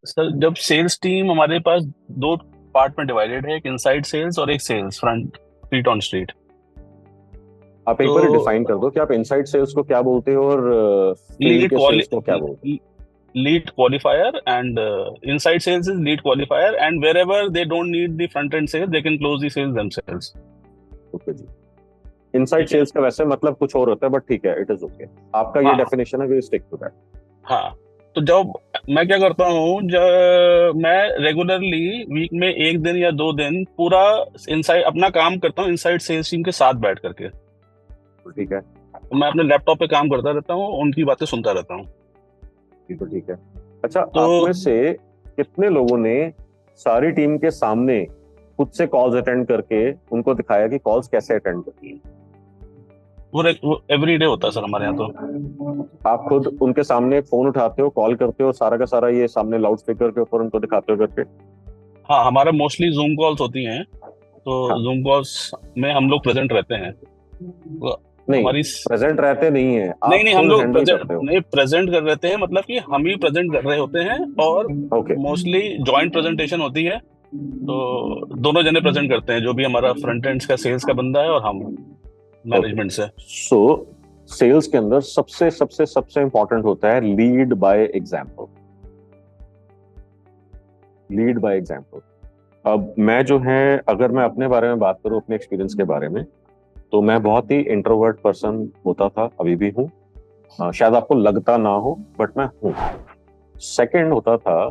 Sir जब sales team हमारे पास दो पार्ट में डिवाइडेड है, एक इनसाइड सेल्स और एक sales front, feet on street. आप एक बार डिफाइन तो कर दो कि आप इनसाइड सेल्स को क्या बोलते हो और फील्ड लीड के क्वाली सेल्स को क्या बोलते lead qualifier and inside sales is lead qualifier, and wherever they don't need the front end sales they can close the sales themselves. हो? ओके जी। इनसाइड ठीक है। सेल्स का वैसे मतलब कुछ और होता है, बट ठीक है, इट इज ओके। आपका ये हाँ। डेफिनेशन है, वी स्टिक टू दैट। हाँ। तो जब मैं क्या करता हूँ, जब मैं रेगुलरली वीक में एक दिन या दो दिन पूरा इनसाइड अपना काम करता हूँ इनसाइड सेल्स टीम के साथ बैठ करके। ठीक है, तो मैं अपने लैपटॉप पे काम करता रहता हूँ, उनकी बातें सुनता रहता हूँ। ये तो ठीक है। अच्छा, तो आप में से कितने लोगों ने सारी टीम के सामने खुद से कॉल्स अटेंड करके उनको दिखाया कि कॉल्स कैसे अटेंड करती हैं? वो एवरी डे होता है सर हमारे यहाँ तो। आप खुद उनके सामने फोन उठाते हो, कॉल करते हो, सारा का सारा ये सामने लाउड स्पीकर के ऊपर उनको दिखाते हो करके? हाँ, हमारा मोस्टली जूम कॉल्स होती हैं, तो हाँ। जूम कॉल्स में हम लोग प्रेजेंट रहते हैं। तो नहीं, हमारी प्रेजेंट रहते नहीं है, नहीं आप नहीं, हम खुद लोग हैंडल प्रेजेंट करते हो? नहीं प्रेजेंट कर रहते हैं, मतलब कि हम ही प्रेजेंट कर रहे होते हैं। और ओके। मोस्टली जॉइंट प्रेजेंटेशन होती है, तो दोनों जने प्रेजेंट करते हैं, जो भी हमारा फ्रंट एंड का सेल्स का बंदा है और हम ओके। मैनेजमेंट से। सो सेल्स के अंदर सबसे सबसे सबसे इंपॉर्टेंट होता है lead by example. Lead by example. अब मैं जो है, अगर मैं अपने बारे में बात करूं, अपने एक्सपीरियंस के बारे में, तो मैं बहुत ही इंट्रोवर्ट पर्सन होता था, अभी भी हूँ। शायद आपको लगता ना हो, बट मैं हूँ। सेकंड होता था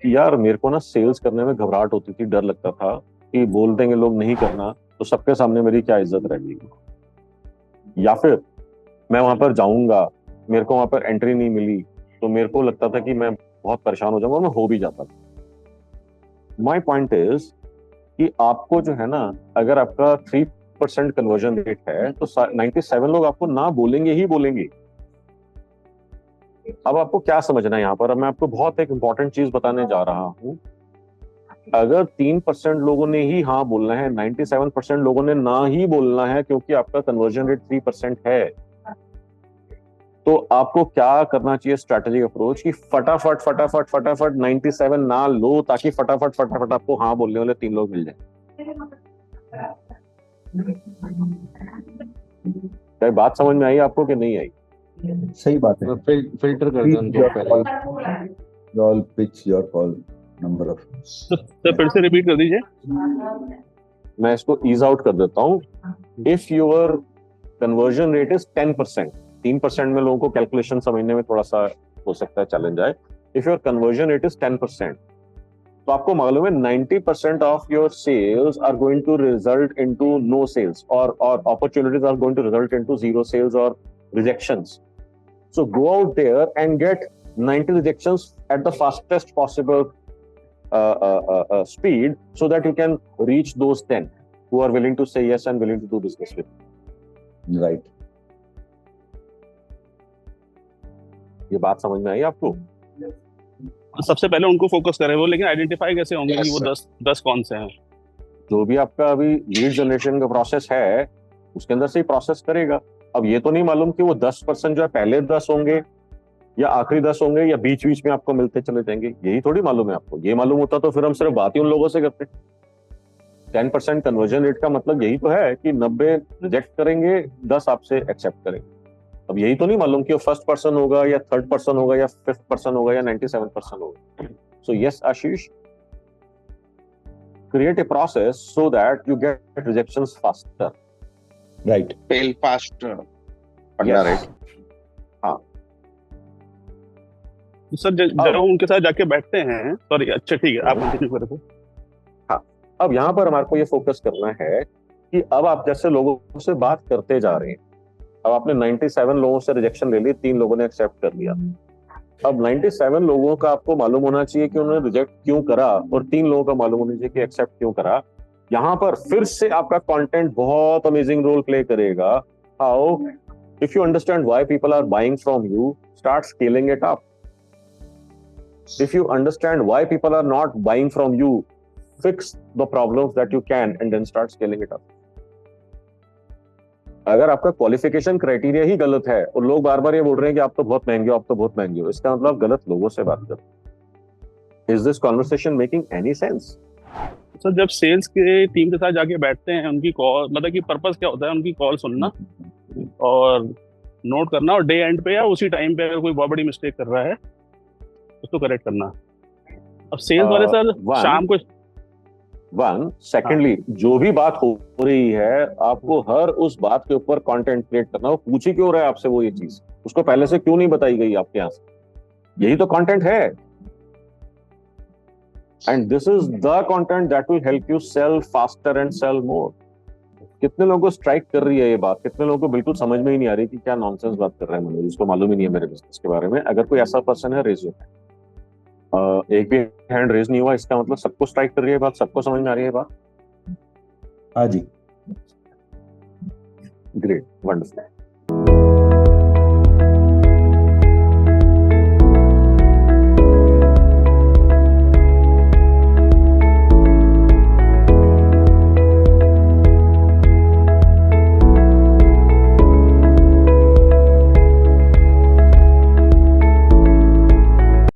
कि यार मेरे को ना सेल्स करने में घबराहट होती थी, डर लगता था कि बोल देंगे लोग नहीं करना तो सबके सामने मेरी क्या इज्जत रहेगी, या फिर मैं वहां पर जाऊंगा, मेरे को वहां पर एंट्री नहीं मिली तो मेरे को लगता था कि मैं बहुत परेशान हो जाऊंगा, और मैं हो भी जाता था। माई पॉइंट इज कि आपको जो है ना, अगर आपका 3% कन्वर्जन रेट है तो 97 लोग आपको ना बोलेंगे ही बोलेंगे। अब आपको क्या समझना है यहाँ पर, अब मैं आपको बहुत एक इंपॉर्टेंट चीज बताने जा रहा हूँ। अगर 3% लोगों ने ही हाँ बोलना है, 97% लोगों ने ना ही बोलना है, क्योंकि आपका कन्वर्जन रेट 3% है, तो आपको क्या करना चाहिए स्ट्रैटेजिक अप्रोच, कि फटाफट फटाफट फटाफट 97 ना लो, ताकि फटाफट फटाफट आपको हाँ बोलने वाले 3 लोग मिल जाए। क्या बात समझ में आई आपको कि नहीं आई? सही बात है। फिल्टर कर दो उनको पहले। Y'all pitch your call number of तो फिर से रिपीट कर दीजिए। मैं इसको ईज आउट कर देता हूँ। If your conversion rate is 10%, 3% में लोगों को कैलकुलेशन समझने में थोड़ा सा हो सकता है चैलेंज आए। If your conversion rate is 10%, तो आपको मालूम है 90% of your sales are going to result into no sales, और opportunities are going to result into zero sales और rejections. So go out there and get 90 rejections at the fastest possible speed, so that you can reach those 10 who are willing to say yes and willing to do business with you. right. ये बात समझ में आई आपको? सबसे पहले उनको focus करें वो, लेकिन आइडेंटिफाई कैसे होंगे कि वो 10 कौन से हैं? जो भी आपका अभी लीड जनरेशन का प्रोसेस है, उसके अंदर से ही प्रोसेस करेगा। अब ये तो नहीं मालूम कि वो 10% जो है पहले 10 होंगे या आखिरी 10 होंगे या बीच बीच में आपको मिलते चले जाएंगे, यही थोड़ी मालूम है आपको। ये मालूम होता तो फिर हम सिर्फ बात ही उन लोगों से करते। 10% कन्वर्जन रेट का मतलब यही तो है कि 90 रिजेक्ट करेंगे, 10 आपसे एक्सेप्ट करेंगे। अब यही तो नहीं मालूम कि वो फर्स्ट पर्सन होगा या थर्ड पर्सन होगा या फिफ्थ पर्सन होगा या 97% होगा। So yes Ashish, create a process so that you get rejections faster. Right. Fail fast. Yes. Right. हाँ। तो सर जब उनके साथ जाके बैठते हैं, सॉरी, अच्छा ठीक है, आप कंटिन्यू करें। हाँ, अब यहाँ पर हमारे को ये फोकस करना है कि अब आप जैसे लोगों से बात करते जा रहे हैं, अब आपने 97 लोगों से रिजेक्शन ले ली, 3 लोगों ने एक्सेप्ट कर लिया। अब 97 लोगों का आपको मालूम होना चाहिए कि उन्होंने रिजेक्ट क्यों करा, और 3 लोगों का मालूम होना चाहिए कि एक्सेप्ट क्यों करा। यहाँ पर फिर से आपका कंटेंट बहुत अमेजिंग रोल प्ले करेगा। How? If you understand why people are buying from you, start scaling it up. If you understand why people are not buying from you, fix the problems that you can and then start scaling it up. अगर आपका qualification criteria ही गलत है और लोग बार बार ये बोल रहे हैं कि आप तो बहुत महंगे हो, आप तो बहुत महंगे हो, इसका मतलब गलत लोगों से बात करो। Is this conversation making any sense? Sir जब सेल्स के टीम के साथ जाके बैठते हैं, उनकी कॉल मतलब कि पर्पस क्या होता है, उनकी कॉल सुनना और नोट करना, और डे एंड पे या उसी टाइम पे अगर कोई बहुत बड़ी मिस्टेक कर रहा है उसको करेक्ट करना। अब सेल्स वाले सर शाम को सेकेंडली जो भी बात हो रही है आपको हर उस बात के ऊपर कंटेंट क्रिएट करना। वो पूछ ही क्यों रहा है आपसे वो ये चीज, उसको पहले से क्यों नहीं बताई गई आपके यहाँ से? यही तो कंटेंट है। And this is the content that will help you sell faster and sell more. कितने लोगों को स्ट्राइक कर रही है ये बात, कितने लोगों को बिल्कुल समझ में ही नहीं आ रही कि क्या नॉनसेंस बात कर रहा है मनोज, जिसको मालूम ही नहीं है मेरे बिजनेस के बारे में। अगर कोई ऐसा पर्सन है, रेज योर हैंड। एक भी हैंड रेज नहीं हुआ, इसका मतलब सबको स्ट्राइक कर रही है बात, सबको समझ में आ रही है बात। हाँ जी। Great, wonderful.